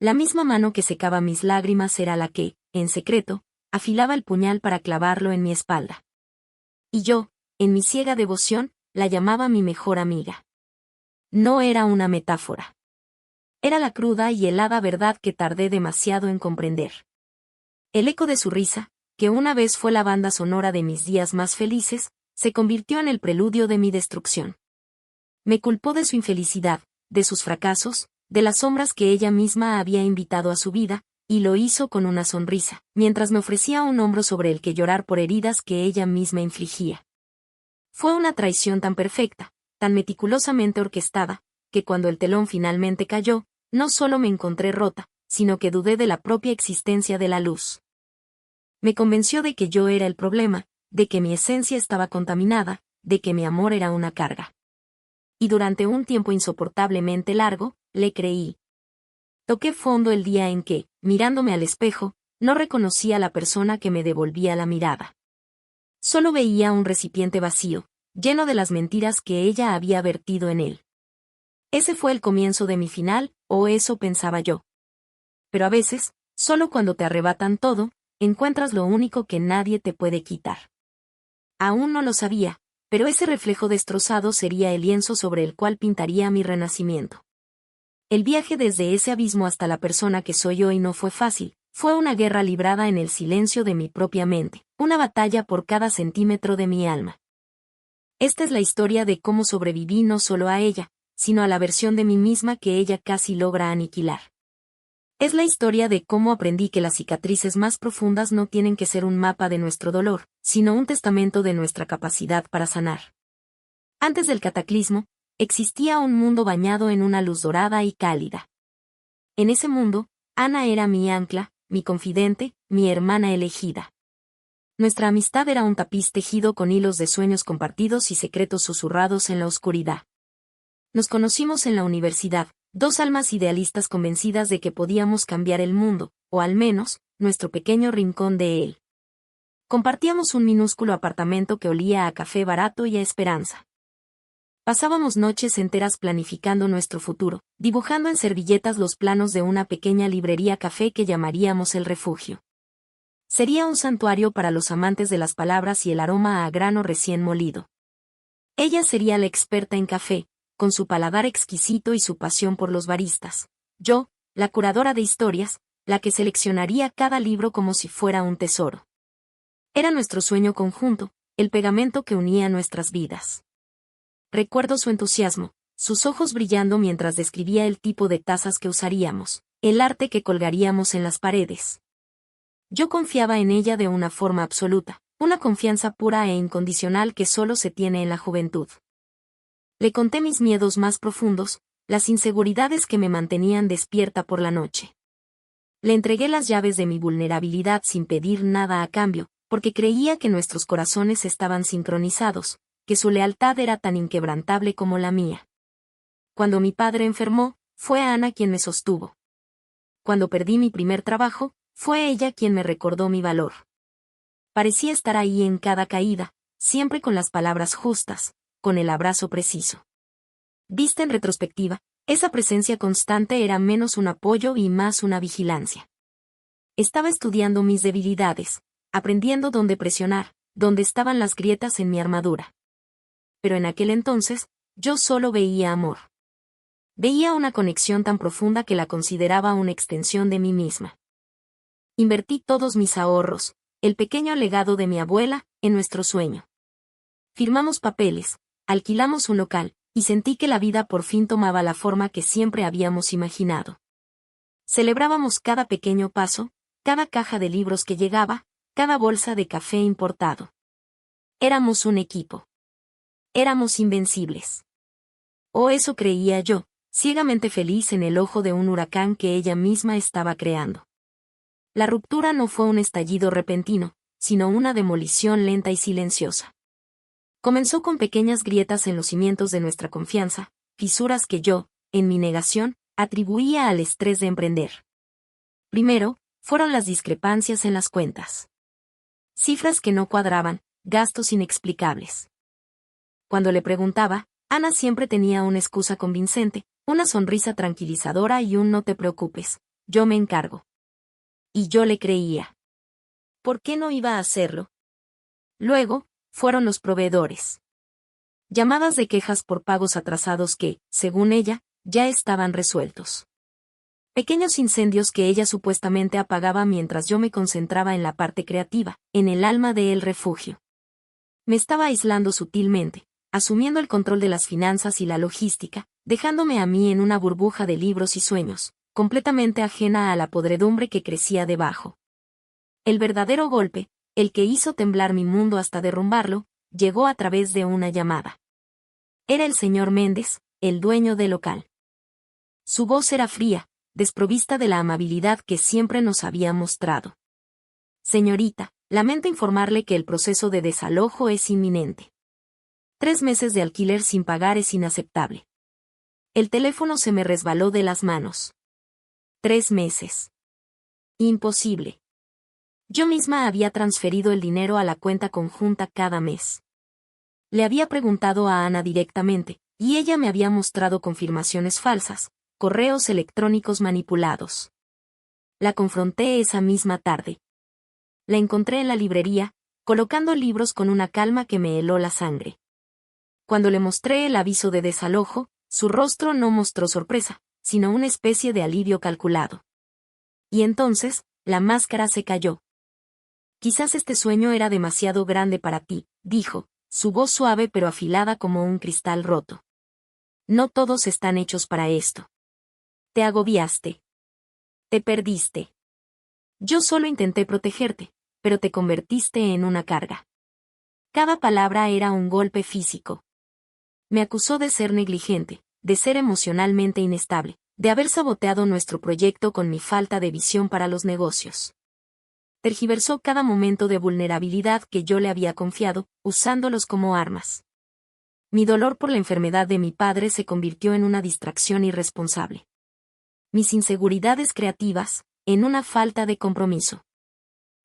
La misma mano que secaba mis lágrimas era la que, en secreto, afilaba el puñal para clavarlo en mi espalda. Y yo, en mi ciega devoción, la llamaba mi mejor amiga. No era una metáfora. Era la cruda y helada verdad que tardé demasiado en comprender. El eco de su risa, que una vez fue la banda sonora de mis días más felices, se convirtió en el preludio de mi destrucción. Me culpó de su infelicidad, de sus fracasos, de las sombras que ella misma había invitado a su vida, y lo hizo con una sonrisa, mientras me ofrecía un hombro sobre el que llorar por heridas que ella misma infligía. Fue una traición tan perfecta, tan meticulosamente orquestada, que cuando el telón finalmente cayó, no solo me encontré rota, sino que dudé de la propia existencia de la luz. Me convenció de que yo era el problema, de que mi esencia estaba contaminada, de que mi amor era una carga. Y durante un tiempo insoportablemente largo, le creí. Toqué fondo el día en que, mirándome al espejo, no reconocí a la persona que me devolvía la mirada. Solo veía un recipiente vacío, lleno de las mentiras que ella había vertido en él. Ese fue el comienzo de mi final, o eso pensaba yo. Pero a veces, solo cuando te arrebatan todo, encuentras lo único que nadie te puede quitar. Aún no lo sabía, pero ese reflejo destrozado sería el lienzo sobre el cual pintaría mi renacimiento. El viaje desde ese abismo hasta la persona que soy hoy no fue fácil, fue una guerra librada en el silencio de mi propia mente, una batalla por cada centímetro de mi alma. Esta es la historia de cómo sobreviví no solo a ella, sino a la versión de mí misma que ella casi logra aniquilar. Es la historia de cómo aprendí que las cicatrices más profundas no tienen que ser un mapa de nuestro dolor, sino un testamento de nuestra capacidad para sanar. Antes del cataclismo, existía un mundo bañado en una luz dorada y cálida. En ese mundo, Ana era mi ancla, mi confidente, mi hermana elegida. Nuestra amistad era un tapiz tejido con hilos de sueños compartidos y secretos susurrados en la oscuridad. Nos conocimos en la universidad, dos almas idealistas convencidas de que podíamos cambiar el mundo, o al menos, nuestro pequeño rincón de él. Compartíamos un minúsculo apartamento que olía a café barato y a esperanza. Pasábamos noches enteras planificando nuestro futuro, dibujando en servilletas los planos de una pequeña librería café que llamaríamos El Refugio. Sería un santuario para los amantes de las palabras y el aroma a grano recién molido. Ella sería la experta en café, con su paladar exquisito y su pasión por los baristas. Yo, la curadora de historias, la que seleccionaría cada libro como si fuera un tesoro. Era nuestro sueño conjunto, el pegamento que unía nuestras vidas. Recuerdo su entusiasmo, sus ojos brillando mientras describía el tipo de tazas que usaríamos, el arte que colgaríamos en las paredes. Yo confiaba en ella de una forma absoluta, una confianza pura e incondicional que solo se tiene en la juventud. Le conté mis miedos más profundos, las inseguridades que me mantenían despierta por la noche. Le entregué las llaves de mi vulnerabilidad sin pedir nada a cambio, porque creía que nuestros corazones estaban sincronizados, que su lealtad era tan inquebrantable como la mía. Cuando mi padre enfermó, fue Ana quien me sostuvo. Cuando perdí mi primer trabajo, fue ella quien me recordó mi valor. Parecía estar ahí en cada caída, siempre con las palabras justas, con el abrazo preciso. Vista en retrospectiva, esa presencia constante era menos un apoyo y más una vigilancia. Estaba estudiando mis debilidades, aprendiendo dónde presionar, dónde estaban las grietas en mi armadura. Pero en aquel entonces, yo solo veía amor. Veía una conexión tan profunda que la consideraba una extensión de mí misma. Invertí todos mis ahorros, el pequeño legado de mi abuela, en nuestro sueño. Firmamos papeles, alquilamos un local, y sentí que la vida por fin tomaba la forma que siempre habíamos imaginado. Celebrábamos cada pequeño paso, cada caja de libros que llegaba, cada bolsa de café importado. Éramos un equipo. Éramos invencibles. O eso creía yo, ciegamente feliz en el ojo de un huracán que ella misma estaba creando. La ruptura no fue un estallido repentino, sino una demolición lenta y silenciosa. Comenzó con pequeñas grietas en los cimientos de nuestra confianza, fisuras que yo, en mi negación, atribuía al estrés de emprender. Primero, fueron las discrepancias en las cuentas. Cifras que no cuadraban, gastos inexplicables. Cuando le preguntaba, Ana siempre tenía una excusa convincente, una sonrisa tranquilizadora y un no te preocupes, yo me encargo. Y yo le creía. ¿Por qué no iba a hacerlo? Luego, fueron los proveedores. Llamadas de quejas por pagos atrasados que, según ella, ya estaban resueltos. Pequeños incendios que ella supuestamente apagaba mientras yo me concentraba en la parte creativa, en el alma de El Refugio. Me estaba aislando sutilmente, asumiendo el control de las finanzas y la logística, dejándome a mí en una burbuja de libros y sueños, completamente ajena a la podredumbre que crecía debajo. El verdadero golpe, el que hizo temblar mi mundo hasta derrumbarlo, llegó a través de una llamada. Era el señor Méndez, el dueño del local. Su voz era fría, desprovista de la amabilidad que siempre nos había mostrado. Señorita, lamento informarle que el proceso de desalojo es inminente. 3 meses de alquiler sin pagar es inaceptable. El teléfono se me resbaló de las manos. 3 meses. Imposible. Yo misma había transferido el dinero a la cuenta conjunta cada mes. Le había preguntado a Ana directamente, y ella me había mostrado confirmaciones falsas, correos electrónicos manipulados. La confronté esa misma tarde. La encontré en la librería, colocando libros con una calma que me heló la sangre. Cuando le mostré el aviso de desalojo, su rostro no mostró sorpresa, sino una especie de alivio calculado. Y entonces, la máscara se cayó. Quizás este sueño era demasiado grande para ti, dijo, su voz suave pero afilada como un cristal roto. No todos están hechos para esto. Te agobiaste. Te perdiste. Yo solo intenté protegerte, pero te convertiste en una carga. Cada palabra era un golpe físico. Me acusó de ser negligente, de ser emocionalmente inestable, de haber saboteado nuestro proyecto con mi falta de visión para los negocios. Tergiversó cada momento de vulnerabilidad que yo le había confiado, usándolos como armas. Mi dolor por la enfermedad de mi padre se convirtió en una distracción irresponsable. Mis inseguridades creativas, en una falta de compromiso.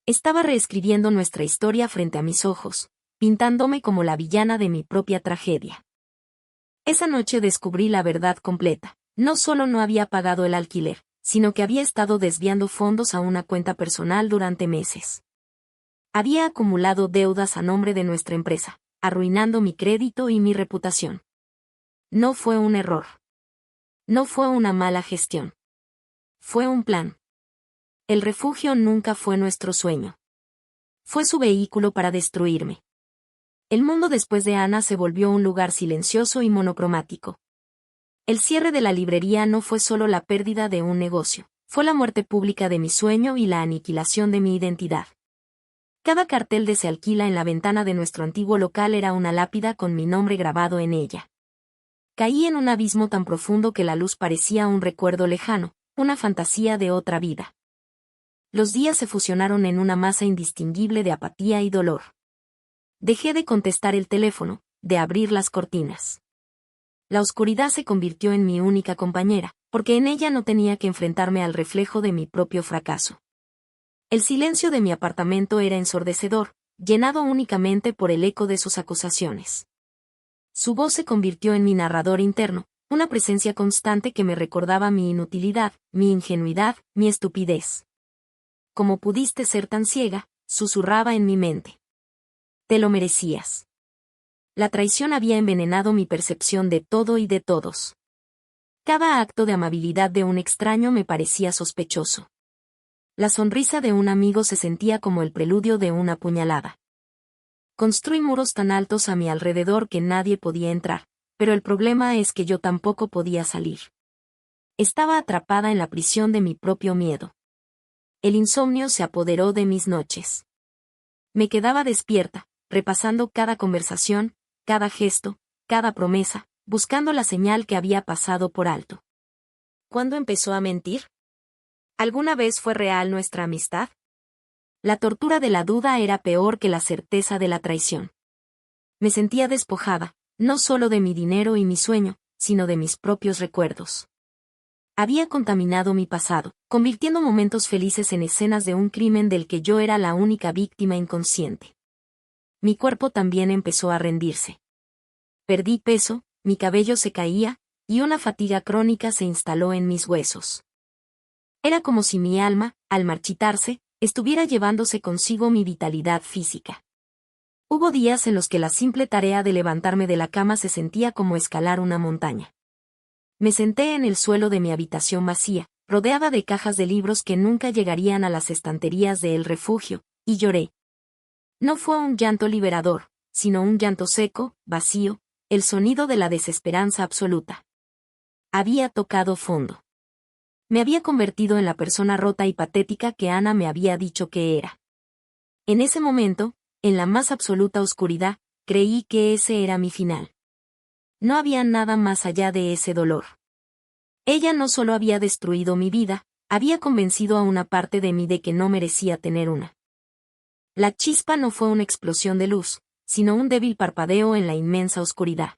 Estaba reescribiendo nuestra historia frente a mis ojos, pintándome como la villana de mi propia tragedia. Esa noche descubrí la verdad completa. No solo no había pagado el alquiler, sino que había estado desviando fondos a una cuenta personal durante meses. Había acumulado deudas a nombre de nuestra empresa, arruinando mi crédito y mi reputación. No fue un error. No fue una mala gestión. Fue un plan. El refugio nunca fue nuestro sueño. Fue su vehículo para destruirme. El mundo después de Ana se volvió un lugar silencioso y monocromático. El cierre de la librería no fue solo la pérdida de un negocio, fue la muerte pública de mi sueño y la aniquilación de mi identidad. Cada cartel de se alquila en la ventana de nuestro antiguo local era una lápida con mi nombre grabado en ella. Caí en un abismo tan profundo que la luz parecía un recuerdo lejano, una fantasía de otra vida. Los días se fusionaron en una masa indistinguible de apatía y dolor. Dejé de contestar el teléfono, de abrir las cortinas. La oscuridad se convirtió en mi única compañera, porque en ella no tenía que enfrentarme al reflejo de mi propio fracaso. El silencio de mi apartamento era ensordecedor, llenado únicamente por el eco de sus acusaciones. Su voz se convirtió en mi narrador interno, una presencia constante que me recordaba mi inutilidad, mi ingenuidad, mi estupidez. ¿Cómo pudiste ser tan ciega?, susurraba en mi mente. Te lo merecías. La traición había envenenado mi percepción de todo y de todos. Cada acto de amabilidad de un extraño me parecía sospechoso. La sonrisa de un amigo se sentía como el preludio de una puñalada. Construí muros tan altos a mi alrededor que nadie podía entrar, pero el problema es que yo tampoco podía salir. Estaba atrapada en la prisión de mi propio miedo. El insomnio se apoderó de mis noches. Me quedaba despierta, repasando cada conversación, cada gesto, cada promesa, buscando la señal que había pasado por alto. ¿Cuándo empezó a mentir? ¿Alguna vez fue real nuestra amistad? La tortura de la duda era peor que la certeza de la traición. Me sentía despojada, no solo de mi dinero y mi sueño, sino de mis propios recuerdos. Había contaminado mi pasado, convirtiendo momentos felices en escenas de un crimen del que yo era la única víctima inconsciente. Mi cuerpo también empezó a rendirse. Perdí peso, mi cabello se caía, y una fatiga crónica se instaló en mis huesos. Era como si mi alma, al marchitarse, estuviera llevándose consigo mi vitalidad física. Hubo días en los que la simple tarea de levantarme de la cama se sentía como escalar una montaña. Me senté en el suelo de mi habitación vacía, rodeada de cajas de libros que nunca llegarían a las estanterías de El Refugio, y lloré. No fue un llanto liberador, sino un llanto seco, vacío, el sonido de la desesperanza absoluta. Había tocado fondo. Me había convertido en la persona rota y patética que Ana me había dicho que era. En ese momento, en la más absoluta oscuridad, creí que ese era mi final. No había nada más allá de ese dolor. Ella no solo había destruido mi vida, había convencido a una parte de mí de que no merecía tener una. La chispa no fue una explosión de luz, sino un débil parpadeo en la inmensa oscuridad.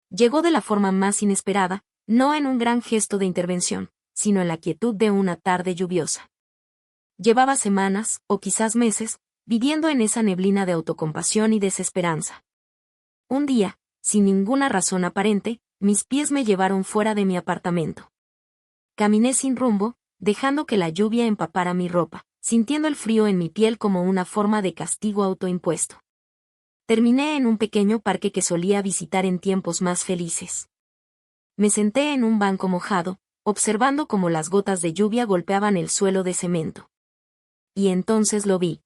Llegó de la forma más inesperada, no en un gran gesto de intervención, sino en la quietud de una tarde lluviosa. Llevaba semanas, o quizás meses, viviendo en esa neblina de autocompasión y desesperanza. Un día, sin ninguna razón aparente, mis pies me llevaron fuera de mi apartamento. Caminé sin rumbo, dejando que la lluvia empapara mi ropa, sintiendo el frío en mi piel como una forma de castigo autoimpuesto. Terminé en un pequeño parque que solía visitar en tiempos más felices. Me senté en un banco mojado, observando cómo las gotas de lluvia golpeaban el suelo de cemento. Y entonces lo vi.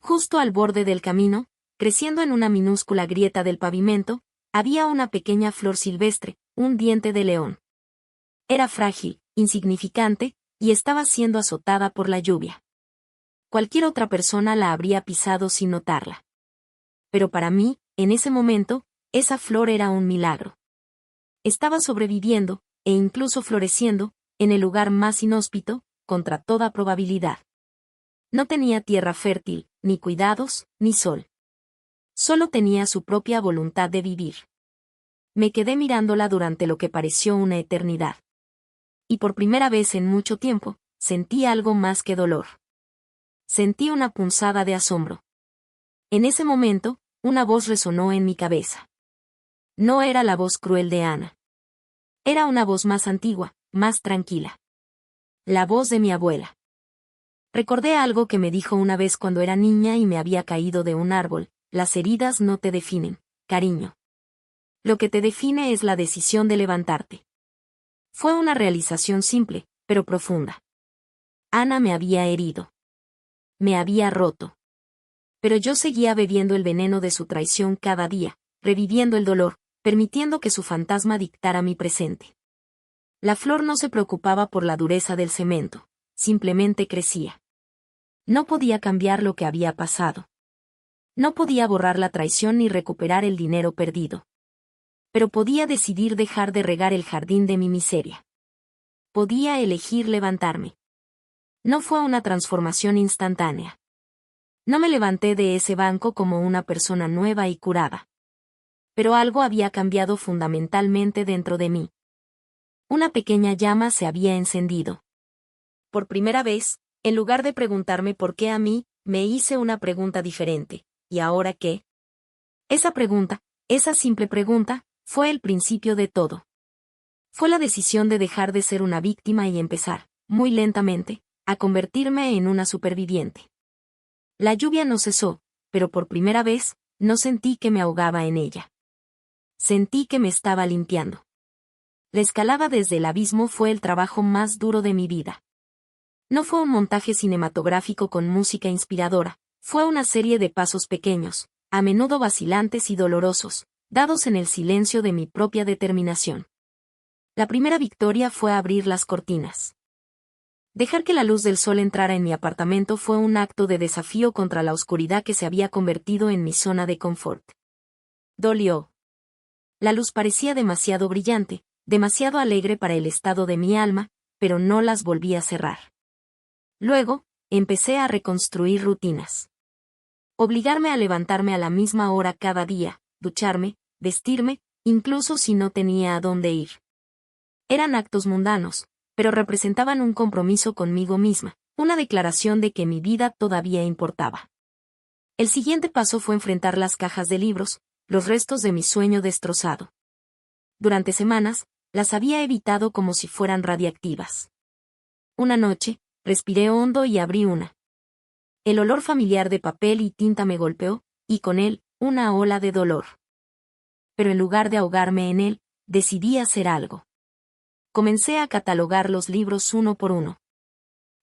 Justo al borde del camino, creciendo en una minúscula grieta del pavimento, había una pequeña flor silvestre, un diente de león. Era frágil, insignificante, y estaba siendo azotada por la lluvia. Cualquier otra persona la habría pisado sin notarla. Pero para mí, en ese momento, esa flor era un milagro. Estaba sobreviviendo, e incluso floreciendo, en el lugar más inhóspito, contra toda probabilidad. No tenía tierra fértil, ni cuidados, ni sol. Solo tenía su propia voluntad de vivir. Me quedé mirándola durante lo que pareció una eternidad. Y por primera vez en mucho tiempo, sentí algo más que dolor. Sentí una punzada de asombro. En ese momento, una voz resonó en mi cabeza. No era la voz cruel de Ana. Era una voz más antigua, más tranquila. La voz de mi abuela. Recordé algo que me dijo una vez cuando era niña y me había caído de un árbol: las heridas no te definen, cariño. Lo que te define es la decisión de levantarte. Fue una realización simple, pero profunda. Ana me había herido. Me había roto. Pero yo seguía bebiendo el veneno de su traición cada día, reviviendo el dolor, permitiendo que su fantasma dictara mi presente. La flor no se preocupaba por la dureza del cemento, simplemente crecía. No podía cambiar lo que había pasado. No podía borrar la traición ni recuperar el dinero perdido. Pero podía decidir dejar de regar el jardín de mi miseria. Podía elegir levantarme. No fue una transformación instantánea. No me levanté de ese banco como una persona nueva y curada. Pero algo había cambiado fundamentalmente dentro de mí. Una pequeña llama se había encendido. Por primera vez, en lugar de preguntarme por qué a mí, me hice una pregunta diferente: ¿y ahora qué? Esa pregunta, esa simple pregunta, fue el principio de todo. Fue la decisión de dejar de ser una víctima y empezar, muy lentamente, a convertirme en una superviviente. La lluvia no cesó, pero por primera vez, no sentí que me ahogaba en ella. Sentí que me estaba limpiando. La escalada desde el abismo fue el trabajo más duro de mi vida. No fue un montaje cinematográfico con música inspiradora, fue una serie de pasos pequeños, a menudo vacilantes y dolorosos, dados en el silencio de mi propia determinación. La primera victoria fue abrir las cortinas. Dejar que la luz del sol entrara en mi apartamento fue un acto de desafío contra la oscuridad que se había convertido en mi zona de confort. Dolió. La luz parecía demasiado brillante, demasiado alegre para el estado de mi alma, pero no las volví a cerrar. Luego, empecé a reconstruir rutinas. Obligarme a levantarme a la misma hora cada día, ducharme, vestirme, incluso si no tenía a dónde ir. Eran actos mundanos, pero representaban un compromiso conmigo misma, una declaración de que mi vida todavía importaba. El siguiente paso fue enfrentar las cajas de libros, los restos de mi sueño destrozado. Durante semanas, las había evitado como si fueran radiactivas. Una noche, respiré hondo y abrí una. El olor familiar de papel y tinta me golpeó, y con él, una ola de dolor. Pero en lugar de ahogarme en él, decidí hacer algo. Comencé a catalogar los libros uno por uno.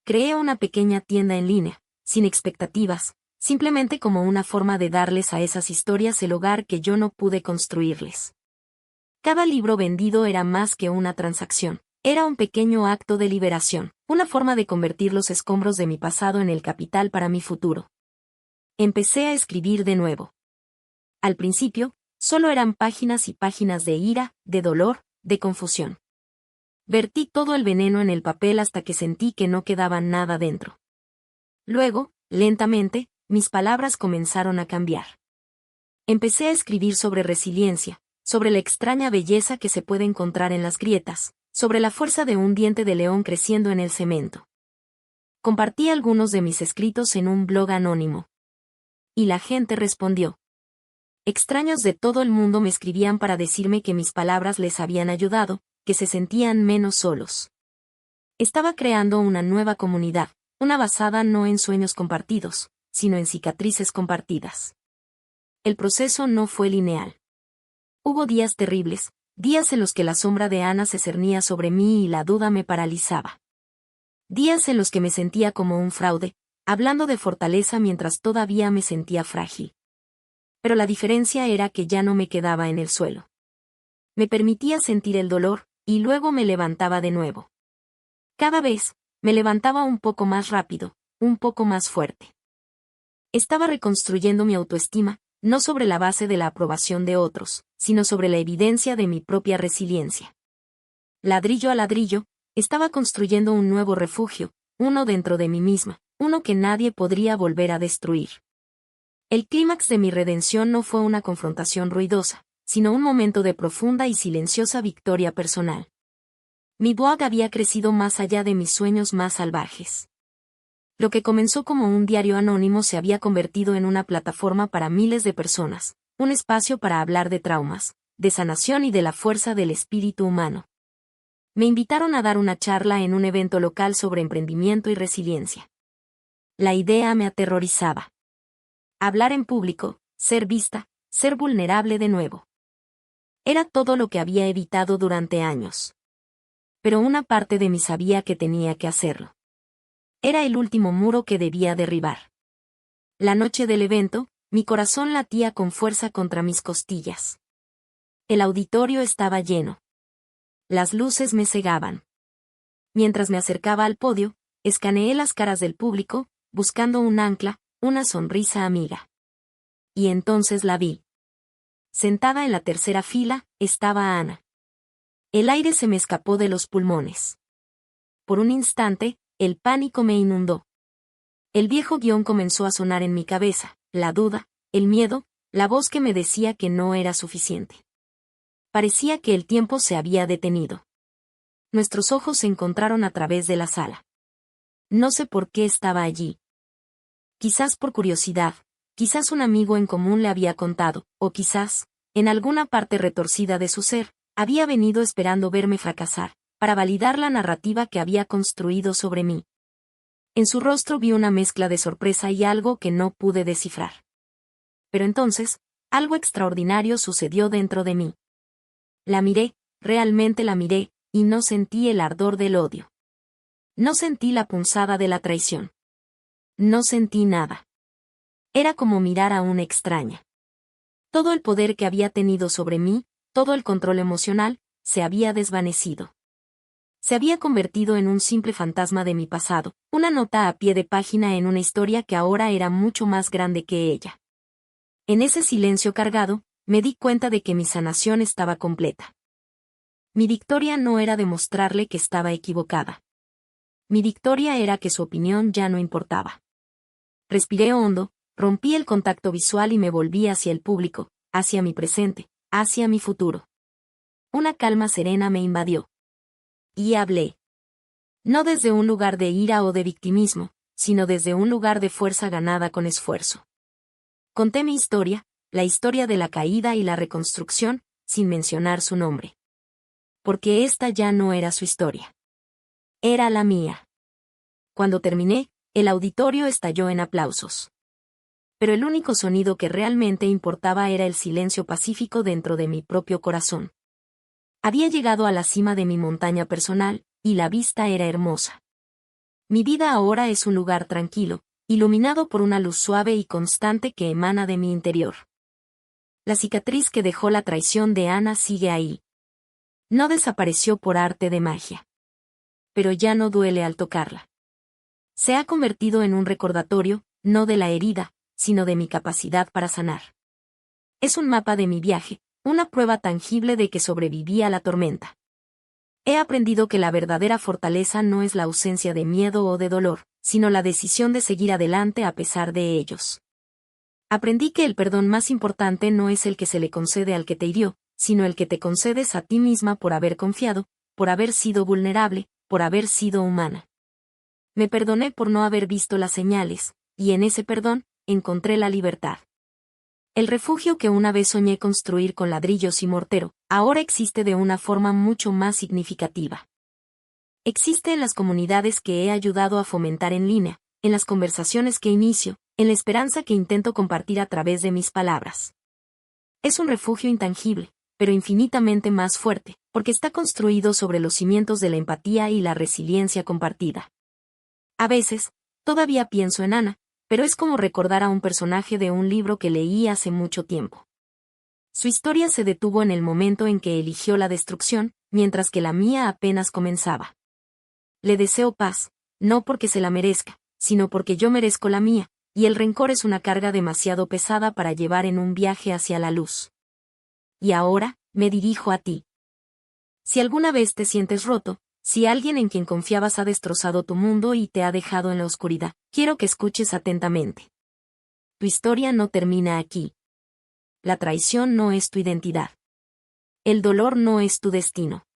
Creé una pequeña tienda en línea, sin expectativas, simplemente como una forma de darles a esas historias el hogar que yo no pude construirles. Cada libro vendido era más que una transacción, era un pequeño acto de liberación, una forma de convertir los escombros de mi pasado en el capital para mi futuro. Empecé a escribir de nuevo. Al principio, solo eran páginas y páginas de ira, de dolor, de confusión. Vertí todo el veneno en el papel hasta que sentí que no quedaba nada dentro. Luego, lentamente, mis palabras comenzaron a cambiar. Empecé a escribir sobre resiliencia, sobre la extraña belleza que se puede encontrar en las grietas, sobre la fuerza de un diente de león creciendo en el cemento. Compartí algunos de mis escritos en un blog anónimo. Y la gente respondió. Extraños de todo el mundo me escribían para decirme que mis palabras les habían ayudado, que se sentían menos solos. Estaba creando una nueva comunidad, una basada no en sueños compartidos, sino en cicatrices compartidas. El proceso no fue lineal. Hubo días terribles, días en los que la sombra de Ana se cernía sobre mí y la duda me paralizaba. Días en los que me sentía como un fraude, hablando de fortaleza mientras todavía me sentía frágil. Pero la diferencia era que ya no me quedaba en el suelo. Me permitía sentir el dolor, y luego me levantaba de nuevo. Cada vez, me levantaba un poco más rápido, un poco más fuerte. Estaba reconstruyendo mi autoestima, no sobre la base de la aprobación de otros, sino sobre la evidencia de mi propia resiliencia. Ladrillo a ladrillo, estaba construyendo un nuevo refugio, uno dentro de mí misma, uno que nadie podría volver a destruir. El clímax de mi redención no fue una confrontación ruidosa, sino un momento de profunda y silenciosa victoria personal. Mi blog había crecido más allá de mis sueños más salvajes. Lo que comenzó como un diario anónimo se había convertido en una plataforma para miles de personas, un espacio para hablar de traumas, de sanación y de la fuerza del espíritu humano. Me invitaron a dar una charla en un evento local sobre emprendimiento y resiliencia. La idea me aterrorizaba. Hablar en público, ser vista, ser vulnerable de nuevo. Era todo lo que había evitado durante años. Pero una parte de mí sabía que tenía que hacerlo. Era el último muro que debía derribar. La noche del evento, mi corazón latía con fuerza contra mis costillas. El auditorio estaba lleno. Las luces me cegaban. Mientras me acercaba al podio, escaneé las caras del público, buscando un ancla, una sonrisa amiga. Y entonces la vi. Sentada en la tercera fila, estaba Ana. El aire se me escapó de los pulmones. Por un instante, el pánico me inundó. El viejo guión comenzó a sonar en mi cabeza, la duda, el miedo, la voz que me decía que no era suficiente. Parecía que el tiempo se había detenido. Nuestros ojos se encontraron a través de la sala. No sé por qué estaba allí. Quizás por curiosidad, quizás un amigo en común le había contado, o quizás, en alguna parte retorcida de su ser, había venido esperando verme fracasar, para validar la narrativa que había construido sobre mí. En su rostro vi una mezcla de sorpresa y algo que no pude descifrar. Pero entonces, algo extraordinario sucedió dentro de mí. La miré, realmente la miré, y no sentí el ardor del odio. No sentí la punzada de la traición. No sentí nada. Era como mirar a una extraña. Todo el poder que había tenido sobre mí, todo el control emocional, se había desvanecido. Se había convertido en un simple fantasma de mi pasado, una nota a pie de página en una historia que ahora era mucho más grande que ella. En ese silencio cargado, me di cuenta de que mi sanación estaba completa. Mi victoria no era demostrarle que estaba equivocada. Mi victoria era que su opinión ya no importaba. Respiré hondo, rompí el contacto visual y me volví hacia el público, hacia mi presente, hacia mi futuro. Una calma serena me invadió. Y hablé. No desde un lugar de ira o de victimismo, sino desde un lugar de fuerza ganada con esfuerzo. Conté mi historia, la historia de la caída y la reconstrucción, sin mencionar su nombre. Porque esta ya no era su historia. Era la mía. Cuando terminé, el auditorio estalló en aplausos. Pero el único sonido que realmente importaba era el silencio pacífico dentro de mi propio corazón. Había llegado a la cima de mi montaña personal, y la vista era hermosa. Mi vida ahora es un lugar tranquilo, iluminado por una luz suave y constante que emana de mi interior. La cicatriz que dejó la traición de Ana sigue ahí. No desapareció por arte de magia. Pero ya no duele al tocarla. Se ha convertido en un recordatorio, no de la herida, sino de mi capacidad para sanar. Es un mapa de mi viaje, una prueba tangible de que sobreviví a la tormenta. He aprendido que la verdadera fortaleza no es la ausencia de miedo o de dolor, sino la decisión de seguir adelante a pesar de ellos. Aprendí que el perdón más importante no es el que se le concede al que te hirió, sino el que te concedes a ti misma por haber confiado, por haber sido vulnerable, por haber sido humana. Me perdoné por no haber visto las señales, y en ese perdón, encontré la libertad. El refugio que una vez soñé construir con ladrillos y mortero, ahora existe de una forma mucho más significativa. Existe en las comunidades que he ayudado a fomentar en línea, en las conversaciones que inicio, en la esperanza que intento compartir a través de mis palabras. Es un refugio intangible, pero infinitamente más fuerte, porque está construido sobre los cimientos de la empatía y la resiliencia compartida. A veces, todavía pienso en Ana, pero es como recordar a un personaje de un libro que leí hace mucho tiempo. Su historia se detuvo en el momento en que eligió la destrucción, mientras que la mía apenas comenzaba. Le deseo paz, no porque se la merezca, sino porque yo merezco la mía, y el rencor es una carga demasiado pesada para llevar en un viaje hacia la luz. Y ahora, me dirijo a ti. Si alguna vez te sientes roto, si alguien en quien confiabas ha destrozado tu mundo y te ha dejado en la oscuridad, quiero que escuches atentamente. Tu historia no termina aquí. La traición no es tu identidad. El dolor no es tu destino.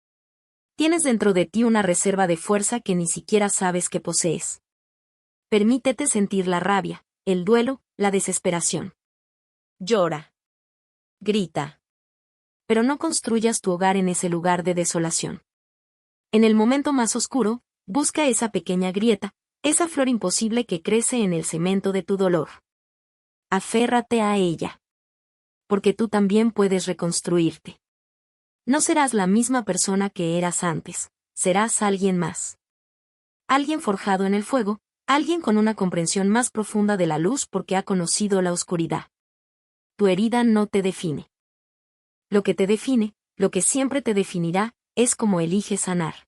Tienes dentro de ti una reserva de fuerza que ni siquiera sabes que posees. Permítete sentir la rabia, el duelo, la desesperación. Llora. Grita. Pero no construyas tu hogar en ese lugar de desolación. En el momento más oscuro, busca esa pequeña grieta, esa flor imposible que crece en el cemento de tu dolor. Aférrate a ella. Porque tú también puedes reconstruirte. No serás la misma persona que eras antes, serás alguien más. Alguien forjado en el fuego, alguien con una comprensión más profunda de la luz porque ha conocido la oscuridad. Tu herida no te define. Lo que te define, lo que siempre te definirá, es cómo eliges sanar.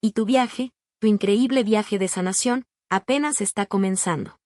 Y tu viaje, tu increíble viaje de sanación, apenas está comenzando.